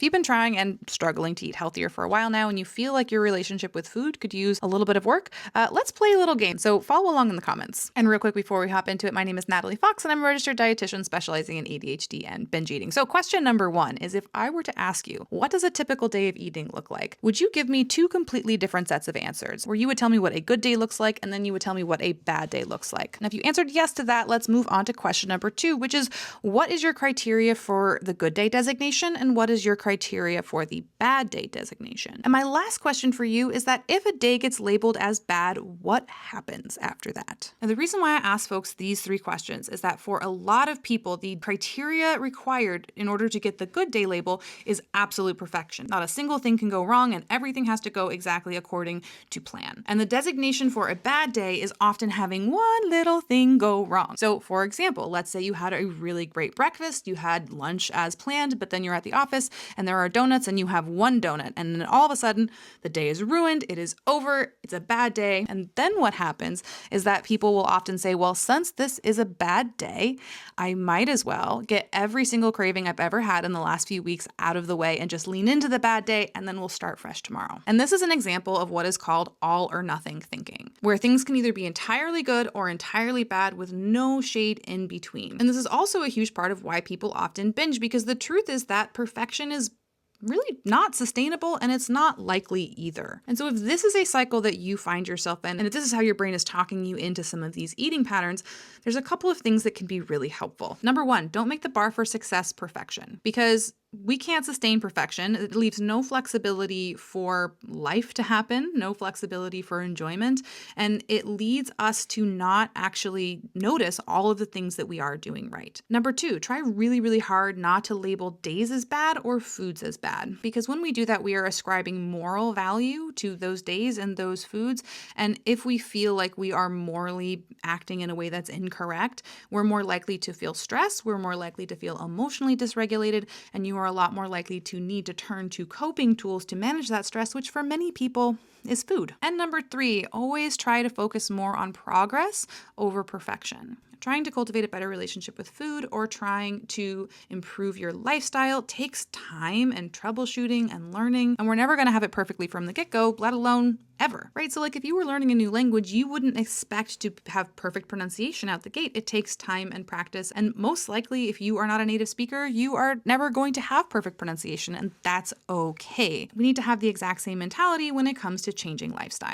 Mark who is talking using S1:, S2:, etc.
S1: If you've been trying and struggling to eat healthier for a while now and you feel like your relationship with food could use a little bit of work, let's play a little game. So follow along in the comments. And real quick before we hop into it, my name is Natalie Fox and I'm a registered dietitian specializing in ADHD and binge eating. So question number 1 is, if I were to ask you, what does a typical day of eating look like? Would you give me 2 completely different sets of answers, where you would tell me what a good day looks like and then you would tell me what a bad day looks like? And if you answered yes to that, let's move on to question number 2, which is, what is your criteria for the good day designation and what is your criteria for the bad day designation? And my last question for you is that if a day gets labeled as bad, what happens after that? And the reason why I ask folks these 3 questions is that for a lot of people, the criteria required in order to get the good day label is absolute perfection. Not a single thing can go wrong and everything has to go exactly according to plan. And the designation for a bad day is often having one little thing go wrong. So for example, let's say you had a really great breakfast, you had lunch as planned, but then you're at the office and there are donuts and you have one donut, and then all of a sudden the day is ruined, it is over, it's a bad day. And then what happens is that people will often say, well, since this is a bad day, I might as well get every single craving I've ever had in the last few weeks out of the way and just lean into the bad day, and then we'll start fresh tomorrow. And this is an example of what is called all or nothing thinking, where things can either be entirely good or entirely bad with no shade in between. And this is also a huge part of why people often binge, because the truth is that perfection is really not sustainable and it's not likely either. And so if this is a cycle that you find yourself in, and if this is how your brain is talking you into some of these eating patterns, there's a couple of things that can be really helpful. Number 1, don't make the bar for success perfection, because we can't sustain perfection. It leaves no flexibility for life to happen, no flexibility for enjoyment, and it leads us to not actually notice all of the things that we are doing right. Number 2, try really, really hard not to label days as bad or foods as bad, because when we do that, we are ascribing moral value to those days and those foods. And if we feel like we are morally acting in a way that's incorrect, we're more likely to feel stress, we're more likely to feel emotionally dysregulated, and you are a lot more likely to need to turn to coping tools to manage that stress, which for many people is food. And number 3, always try to focus more on progress over perfection. Trying to cultivate a better relationship with food or trying to improve your lifestyle takes time and troubleshooting and learning, and we're never going to have it perfectly from the get-go, let alone ever, right? So like if you were learning a new language, you wouldn't expect to have perfect pronunciation out the gate. It takes time and practice, and most likely if you are not a native speaker, you are never going to have perfect pronunciation, and that's okay. We need to have the exact same mentality when it comes to changing lifestyle.